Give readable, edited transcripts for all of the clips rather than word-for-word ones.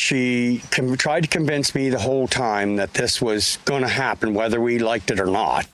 she tried to convince me the whole time that this was going to happen, whether we liked it or not.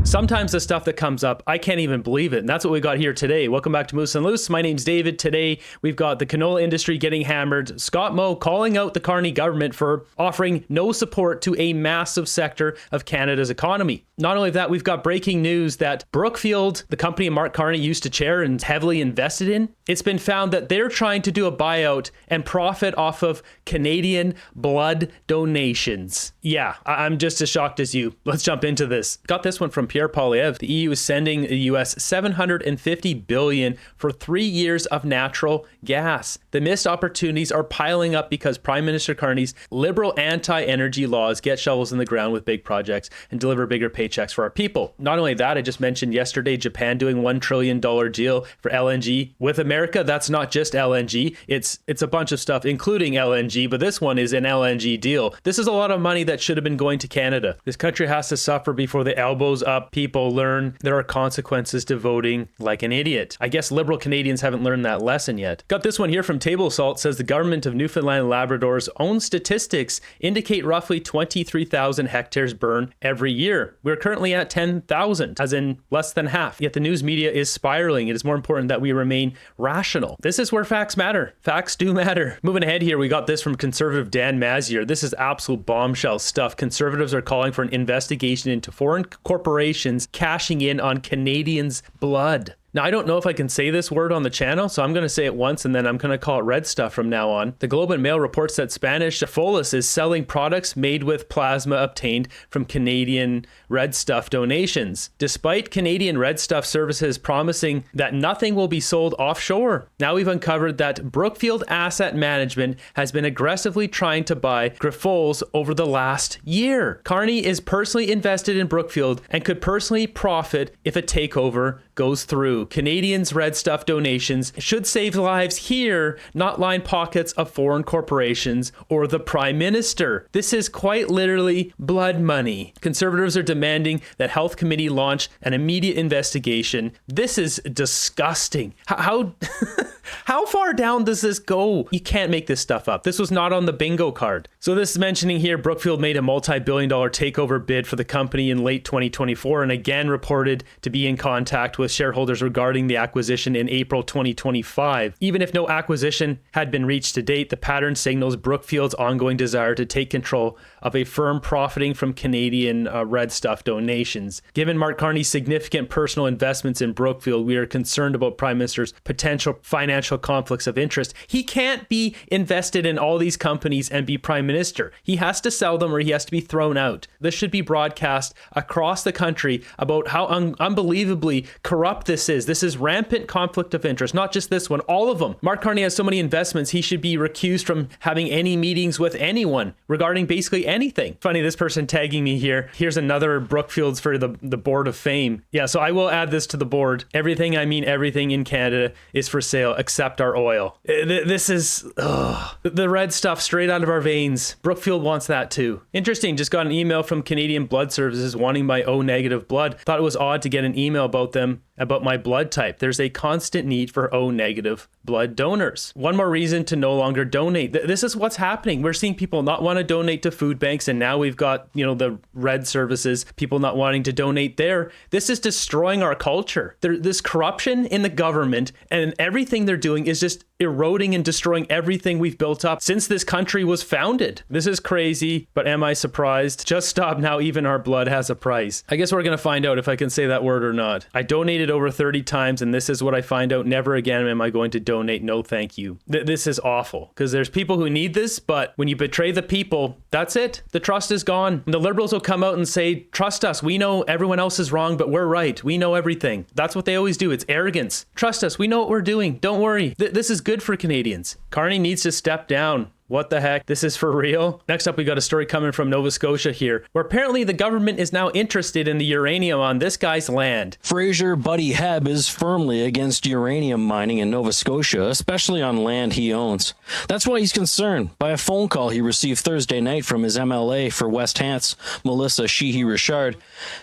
Sometimes the stuff that comes up, I can't even believe it. And that's what we got here today. Welcome back to Moose and Loose. My name's David. Today, we've got the canola industry getting hammered. Scott Moe calling out the Carney government for offering no support to a massive sector of Canada's economy. Not only that, we've got breaking news that Brookfield, the company Mark Carney used to chair and heavily invested in, it's been found that they're trying to do a buyout and profit off of Canadian blood donations. Yeah, I'm just as shocked as you. Let's jump into this. Got this one from Pierre Poilievre. The EU is sending the US $750 billion for 3 years of natural gas. The missed opportunities are piling up because Prime Minister Carney's liberal anti-energy laws get shovels in the ground with big projects and deliver bigger paychecks for our people. Not only that, I just mentioned yesterday Japan doing $1 trillion deal for LNG with America. That's not just LNG. It's a bunch of stuff, including LNG, but this one is an LNG deal. This is a lot of money that should have been going to Canada. This country has to suffer before the elbows up people learn there are consequences to voting like an idiot. I guess liberal Canadians haven't learned that lesson yet. Got this one here from Table Salt. Says the government of Newfoundland and Labrador's own statistics indicate roughly 23,000 hectares burn every year. We're currently at 10,000, as in less than half. Yet the news media is spiraling. It is more important that we remain rational. This is where facts matter. Facts do matter. Moving ahead here, we got this from conservative Dan Mazier. This is absolute bombshell stuff. Conservatives are calling for an investigation into foreign corporations cashing in on Canadians' blood. Now, I don't know if I can say this word on the channel, so I'm going to say it once and then I'm going to call it red stuff from now on. The Globe and Mail reports that Spanish Folis is selling products made with plasma obtained from Canadian red stuff donations, despite Canadian red stuff services promising that nothing will be sold offshore. Now we've uncovered that Brookfield Asset Management has been aggressively trying to buy Grifols over the last year. Carney is personally invested in Brookfield and could personally profit if a takeover goes through. Canadians' red stuff donations should save lives here, not line pockets of foreign corporations or the Prime Minister. This is quite literally blood money. Conservatives are demanding that Health Committee launch an immediate investigation. This is disgusting. How far down does this go? You can't make this stuff up. This was not on the bingo card. So this is mentioning here, Brookfield made a multi-billion-dollar takeover bid for the company in late 2024 and again reported to be in contact with shareholders regarding the acquisition in April 2025. Even if no acquisition had been reached to date, the pattern signals Brookfield's ongoing desire to take control of a firm profiting from Canadian red stuff donations. Given Mark Carney's significant personal investments in Brookfield, we are concerned about Prime Minister's potential financial conflicts of interest. He can't be invested in all these companies and be Prime Minister. He has to sell them or he has to be thrown out. This should be broadcast across the country about how unbelievably corrupt this is. This is rampant conflict of interest, not just this one, all of them. Mark Carney has so many investments, he should be recused from having any meetings with anyone regarding basically anything. Funny, this person tagging me here. Here's another Brookfields for the Board of Fame. Yeah, so I will add this to the board. Everything, I mean everything in Canada is for sale except our oil. This is the red stuff straight out of our veins. Brookfield wants that too. Interesting, just got an email from Canadian Blood Services wanting my O negative blood. Thought it was odd to get an email about my blood type. There's a constant need for O negative blood donors. One more reason to no longer donate. This is what's happening. We're seeing people not want to donate to food banks, and now we've got, the red services, people not wanting to donate there. This is destroying our culture. This corruption in the government and everything they're doing is just eroding and destroying everything we've built up since this country was founded. This is crazy, but am I surprised? Just stop now, even our blood has a price. I guess we're going to find out if I can say that word or not. I donated over 30 times, and this is what I find out. Never again am I going to donate. No, thank you. This is awful, because there's people who need this, but when you betray the people, that's it. The trust is gone. And the Liberals will come out and say, trust us. We know everyone else is wrong, but we're right. We know everything. That's what they always do. It's arrogance. Trust us. We know what we're doing. Don't worry. This is good for Canadians. Carney needs to step down. What the heck? This is for real? Next up, we got a story coming from Nova Scotia here, where apparently the government is now interested in the uranium on this guy's land. Fraser Buddy Hebb is firmly against uranium mining in Nova Scotia, especially on land he owns. That's why he's concerned by a phone call he received Thursday night from his MLA for West Hants, Melissa Sheehy-Richard.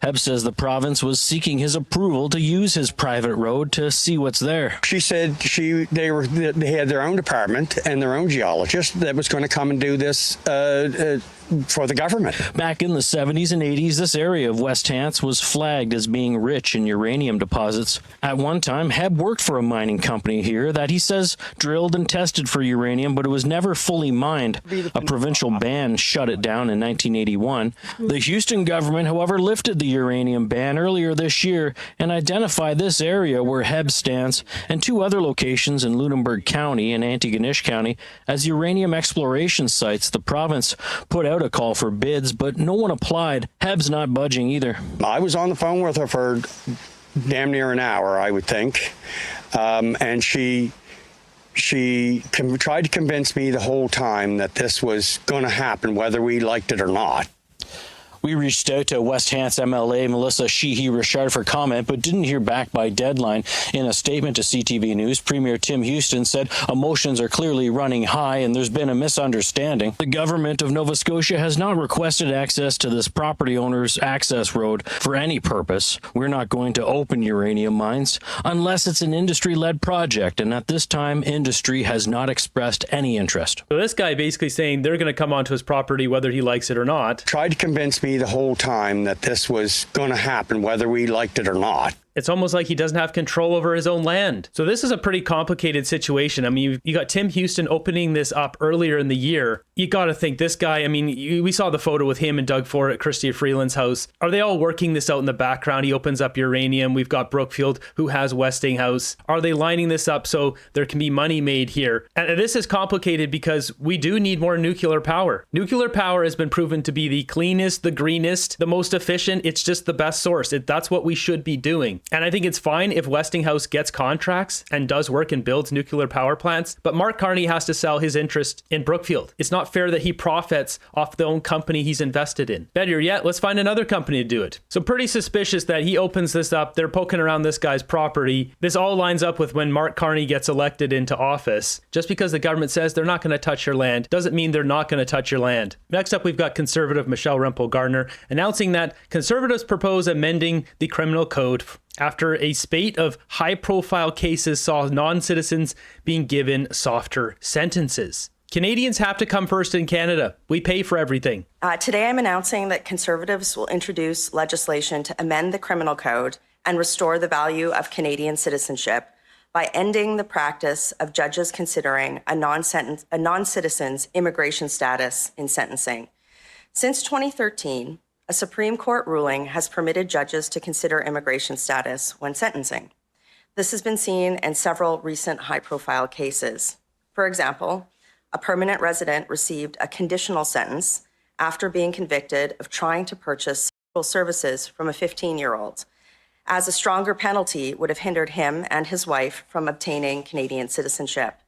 Hebb says the province was seeking his approval to use his private road to see what's there. She said they had their own department and their own geologist that was going to come and do this for the government. Back in the 70s and 80s, this area of West Hants was flagged as being rich in uranium deposits. At one time, Heb worked for a mining company here that he says drilled and tested for uranium, but it was never fully mined. A provincial ban shut it down in 1981. The Houston government, however, lifted the uranium ban earlier this year and identified this area where Heb stands and two other locations in Lunenburg County and Antigonish County as uranium exploration sites. The province put out a call for bids, but no one applied. Heb's not budging either. I was on the phone with her for damn near an hour, I would think, and she tried to convince me the whole time that this was going to happen, whether we liked it or not. We reached out to West Hants MLA Melissa Sheehy-Richard for comment, but didn't hear back by deadline. In a statement to CTV News, Premier Tim Houston said emotions are clearly running high and there's been a misunderstanding. The government of Nova Scotia has not requested access to this property owner's access road for any purpose. We're not going to open uranium mines unless it's an industry-led project, and at this time, industry has not expressed any interest. So this guy basically saying they're going to come onto his property whether he likes it or not. Tried to convince me the whole time that this was going to happen, whether we liked it or not. It's almost like he doesn't have control over his own land. So this is a pretty complicated situation. I mean, you got Tim Houston opening this up earlier in the year. You got to think this guy, I mean, we saw the photo with him and Doug Ford at Chrystia Freeland's house. Are they all working this out in the background? He opens up uranium. We've got Brookfield, who has Westinghouse. Are they lining this up so there can be money made here? And this is complicated because we do need more nuclear power. Nuclear power has been proven to be the cleanest, the greenest, the most efficient. It's just the best source. That's what we should be doing. And I think it's fine if Westinghouse gets contracts and does work and builds nuclear power plants, but Mark Carney has to sell his interest in Brookfield. It's not fair that he profits off the own company he's invested in. Better yet, let's find another company to do it. So pretty suspicious that he opens this up. They're poking around this guy's property. This all lines up with when Mark Carney gets elected into office. Just because the government says they're not going to touch your land doesn't mean they're not going to touch your land. Next up, we've got Conservative Michelle Rempel-Gardner announcing that Conservatives propose amending the criminal code after a spate of high-profile cases saw non-citizens being given softer sentences. Canadians have to come first in Canada. We pay for everything. Today I'm announcing that Conservatives will introduce legislation to amend the criminal code and restore the value of Canadian citizenship by ending the practice of judges considering a non-citizen's immigration status in sentencing. Since 2013, a Supreme Court ruling has permitted judges to consider immigration status when sentencing. This has been seen in several recent high-profile cases. For example, a permanent resident received a conditional sentence after being convicted of trying to purchase sexual services from a 15-year-old, as a stronger penalty would have hindered him and his wife from obtaining Canadian citizenship.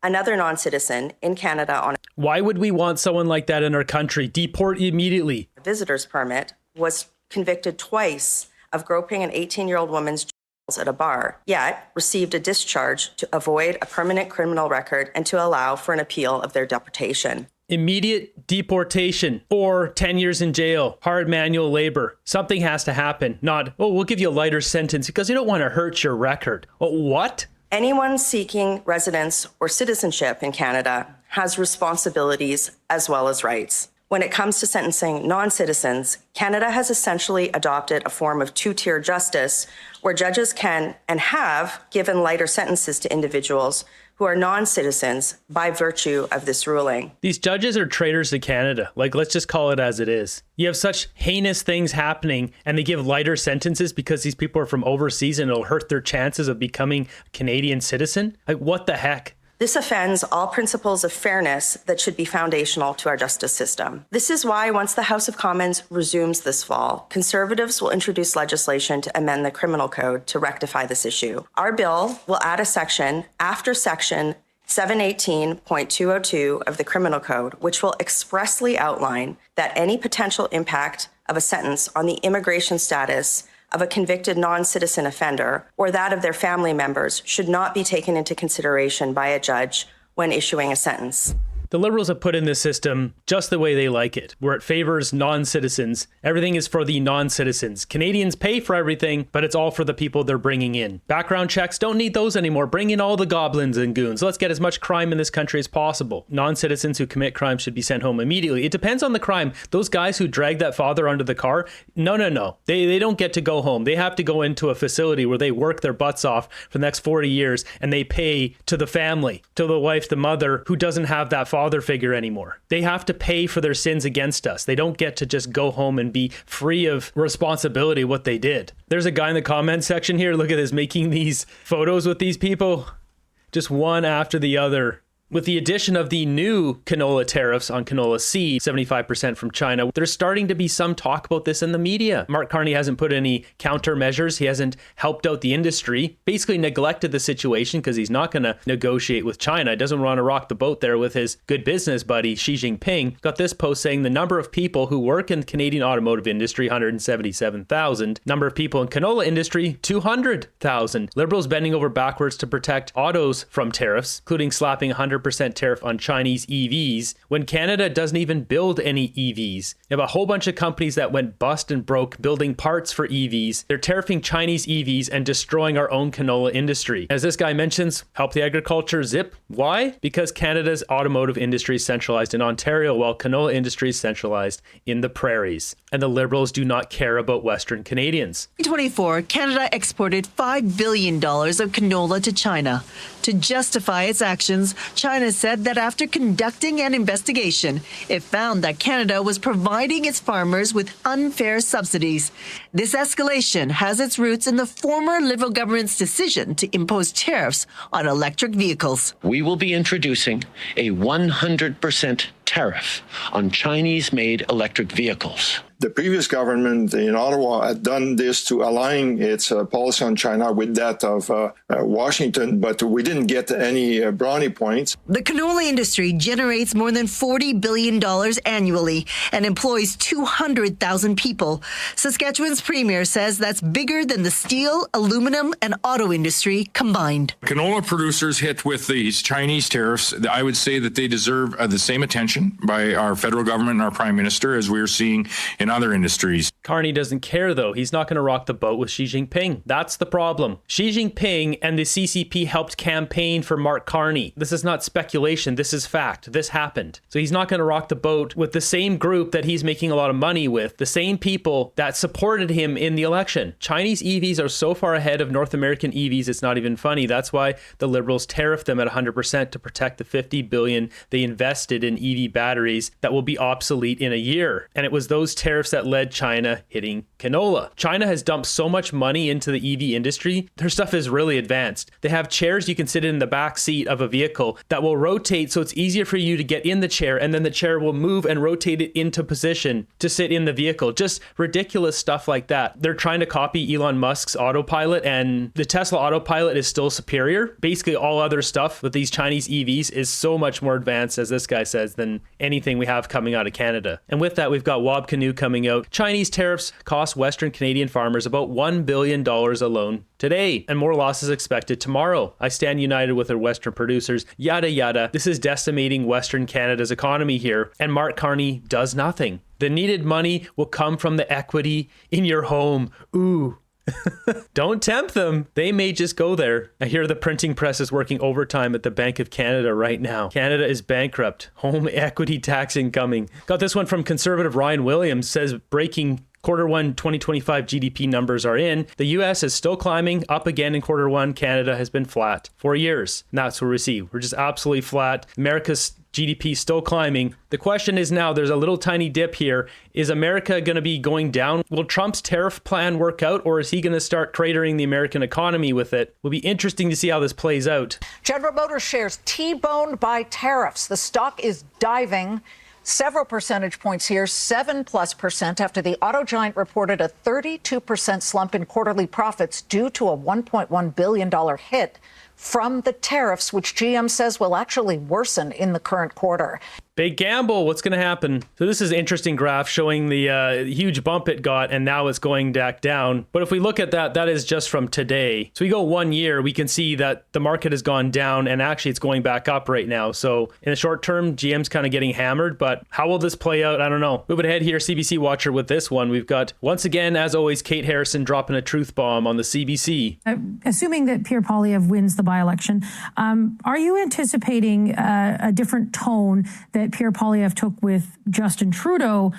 Another non-citizen in Canada on Why would we want someone like that in our country? Deport immediately. a visitor's permit was convicted twice of groping an 18-year-old woman's genitals at a bar, yet received a discharge to avoid a permanent criminal record and to allow for an appeal of their deportation. Immediate deportation or 10 years in jail, hard manual labor. Something has to happen. Not, oh, we'll give you a lighter sentence because you don't want to hurt your record. Oh, what? Anyone seeking residence or citizenship in Canada has responsibilities as well as rights. When it comes to sentencing non-citizens, Canada has essentially adopted a form of two-tier justice where judges can and have given lighter sentences to individuals who are non-citizens by virtue of this ruling. These judges are traitors to Canada. Like, let's just call it as it is. You have such heinous things happening and they give lighter sentences because these people are from overseas and it'll hurt their chances of becoming a Canadian citizen? Like, what the heck? This offends all principles of fairness that should be foundational to our justice system. This is why, once the House of Commons resumes this fall, Conservatives will introduce legislation to amend the criminal code to rectify this issue. Our bill will add a section after Section 718.202 of the Criminal Code, which will expressly outline that any potential impact of a sentence on the immigration status of a convicted non-citizen offender or that of their family members should not be taken into consideration by a judge when issuing a sentence. The Liberals have put in this system just the way they like it, where it favors non-citizens. Everything is for the non-citizens. Canadians pay for everything, but it's all for the people they're bringing in. Background checks, don't need those anymore. Bring in all the goblins and goons. Let's get as much crime in this country as possible. Non-citizens who commit crime should be sent home immediately. It depends on the crime. Those guys who drag that father under the car, no. They don't get to go home. They have to go into a facility where they work their butts off for the next 40 years and they pay to the family, to the wife, the mother, who doesn't have that father figure anymore. They have to pay for their sins against us. They don't get to just go home and be free of responsibility what they did. There's a guy in the comment section here, look at this, making these photos with these people, just one after the other. With the addition of the new canola tariffs on canola seed, 75% from China, there's starting to be some talk about this in the media. Mark Carney hasn't put any countermeasures. He hasn't helped out the industry, basically neglected the situation because he's not going to negotiate with China. He doesn't want to rock the boat there with his good business buddy, Xi Jinping. Got this post saying the number of people who work in the Canadian automotive industry, 177,000. Number of people in canola industry, 200,000. Liberals bending over backwards to protect autos from tariffs, including slapping 100% tariff on Chinese EVs when Canada doesn't even build any EVs. You have a whole bunch of companies that went bust and broke building parts for EVs. They're tariffing Chinese EVs and destroying our own canola industry. As this guy mentions, help the agriculture zip. Why? Because Canada's automotive industry is centralized in Ontario while canola industry is centralized in the prairies. And the Liberals do not care about Western Canadians. In 2024, Canada exported $5 billion of canola to China. To justify its actions, China said that after conducting an investigation, it found that Canada was providing its farmers with unfair subsidies. This escalation has its roots in the former Liberal government's decision to impose tariffs on electric vehicles. We will be introducing a 100% tariff on Chinese-made electric vehicles. The previous government in Ottawa had done this to align its policy on China with that of Washington, but we didn't get any brownie points. The canola industry generates more than $40 billion annually and employs 200,000 people. Saskatchewan's premier says that's bigger than the steel, aluminum, and auto industry combined. Canola producers hit with these Chinese tariffs, I would say that they deserve the same attention by our federal government and our prime minister as we're seeing in other industries. Carney doesn't care, though. He's not going to rock the boat with Xi Jinping. That's the problem. Xi Jinping and the CCP helped campaign for Mark Carney. This is not speculation. This is fact. This happened. So he's not going to rock the boat with the same group that he's making a lot of money with, the same people that supported him in the election. Chinese EVs are so far ahead of North American EVs, it's not even funny. That's why the Liberals tariff them at 100% to protect the $50 billion they invested in EV batteries that will be obsolete in a year. And it was those tariffs that led China hitting canola. China has dumped so much money into the EV industry. Their stuff is really advanced. They have chairs you can sit in the back seat of a vehicle that will rotate so it's easier for you to get in the chair, and then the chair will move and rotate it into position to sit in the vehicle. Just ridiculous stuff like that. They're trying to copy Elon Musk's autopilot, and the Tesla autopilot is still superior. Basically, all other stuff with these Chinese EVs is so much more advanced, as this guy says, than anything we have coming out of Canada. And with that, we've got Wob Canoe coming out. Chinese tariffs cost Western Canadian farmers about $1 billion alone today, and more losses expected tomorrow. I stand united with our Western producers, yada yada. This is decimating Western Canada's economy here, and Mark Carney does nothing. The needed money will come from the equity in your home. Ooh. Don't tempt them. They may just go there. I hear the printing press is working overtime at the Bank of Canada right now. Canada is bankrupt. Home equity tax incoming. Got this one from conservative Ryan Williams. Says breaking Q1 2025 GDP numbers are in. The US is still climbing up again in Q1. Canada has been flat for years. And that's what we see. We're just absolutely flat. America's GDP still climbing. The question is now, there's a little tiny dip here. Is America going to be going down? Will Trump's tariff plan work out, or is he going to start cratering the American economy with it? Will be interesting to see how this plays out. General Motors shares T-boned by tariffs. The stock is diving several percentage points here, 7+% after the auto giant reported a 32% slump in quarterly profits due to a $1.1 billion hit from the tariffs, which GM says will actually worsen in the current quarter. Big gamble. What's going to happen? So this is an interesting graph showing the huge bump it got, and now it's going back down. But if we look at that, that is just from today. So we go 1 year, we can see that the market has gone down, and actually it's going back up right now. So in the short term, GM's kind of getting hammered, but how will this play out? I don't know. Moving ahead here, CBC Watcher with this one. We've got, once again, as always, Kate Harrison dropping a truth bomb on the CBC. Assuming that Pierre Poilievre wins the by-election, are you anticipating a different tone that Pierre Poilievre took with Justin Trudeau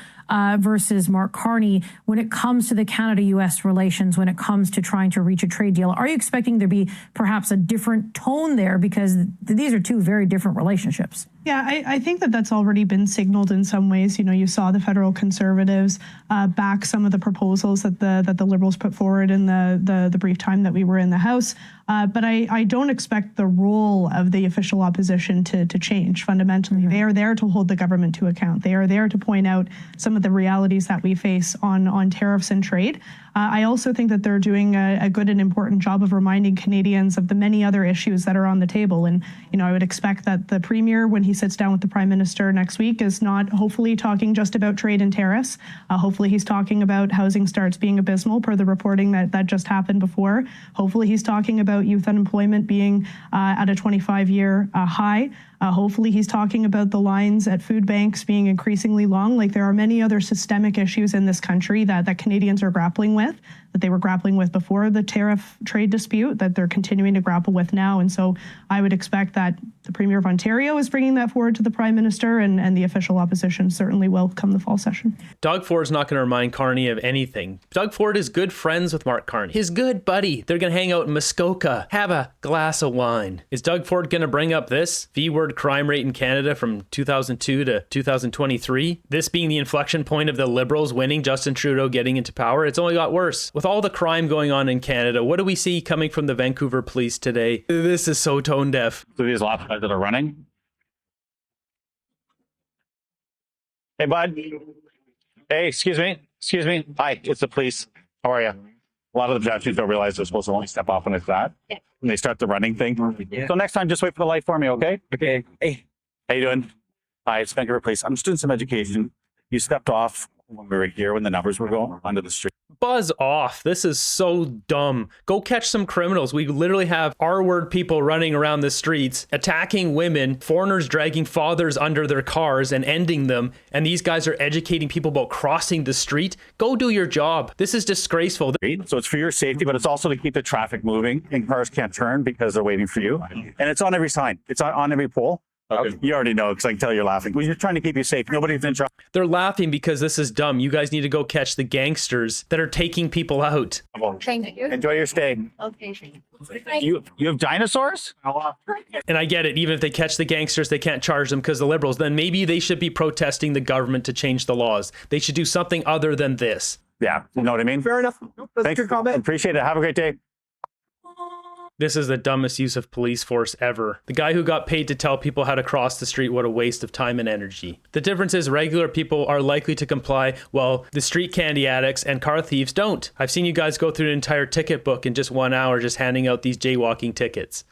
versus Mark Carney when it comes to the Canada-U.S. relations, when it comes to trying to reach a trade deal? Are you expecting there to be perhaps a different tone there, because these are two very different relationships? Yeah, I think that that's already been signaled in some ways. You know, you saw the federal Conservatives back some of the proposals that the Liberals put forward in the brief time that we were in the House. But I don't expect the role of the official opposition to change fundamentally. They are there to hold the government to account. They are there to point out some of the realities that we face on tariffs and trade. I also think that they're doing a good and important job of reminding Canadians of the many other issues that are on the table. And, you know, I would expect that the Premier, when he sits down with the Prime Minister next week, is not hopefully talking just about trade and tariffs. Hopefully he's talking about housing starts being abysmal per the reporting that just happened before. Hopefully he's talking about youth unemployment being at a 25-year high. Hopefully he's talking about the lines at food banks being increasingly long. Like, there are many other systemic issues in this country that Canadians are grappling with, that they were grappling with before the tariff trade dispute, that they're continuing to grapple with now. And so I would expect that the Premier of Ontario is bringing that forward to the Prime Minister, and the official opposition certainly will come the fall session. Doug Ford's not going to remind Carney of anything. Doug Ford is good friends with Mark Carney. His good buddy. They're going to hang out in Muskoka, have a glass of wine. Is Doug Ford going to bring up this V-word crime rate in Canada from 2002 to 2023? This being the inflection point of the Liberals winning, Justin Trudeau getting into power. It's only got worse. With all the crime going on in Canada, what do we see coming from the Vancouver Police today? This is so tone deaf. So these lots of guys that are running. Hey, bud. Hey, excuse me. Excuse me. Hi, it's the police. How are you? A lot of the Japanese don't realize they're supposed to only step off when it's that. Yeah. When they start the running thing. Yeah. So next time, just wait for the light for me, okay? Okay. Hey, how you doing? Hi, it's Vancouver Police. I'm just doing some education. You stepped off when we were here, when the numbers were going onto the street. Buzz off. This is so dumb. Go catch some criminals. We literally have R-word people running around the streets, attacking women, foreigners dragging fathers under their cars and ending them, and these guys are educating people about crossing the street. Go do your job. This is disgraceful. So it's for your safety, but it's also to keep the traffic moving, and cars can't turn because they're waiting for you. And it's on every sign. It's on every pole. Okay. You already know, because I can tell you're laughing. We're just trying to keep you safe. Nobody's in trouble. They're laughing because this is dumb. You guys need to go catch the gangsters that are taking people out. Thank you. Enjoy your stay. Okay. You have dinosaurs? And I get it. Even if they catch the gangsters, they can't charge them because the Liberals. Then maybe they should be protesting the government to change the laws. They should do something other than this. Yeah. You know what I mean? Fair enough. Thanks for your comment. Appreciate it. Have a great day. This is the dumbest use of police force ever. The guy who got paid to tell people how to cross the street, what a waste of time and energy. The difference is regular people are likely to comply, while the street candy addicts and car thieves don't. I've seen you guys go through an entire ticket book in just 1 hour just handing out these jaywalking tickets.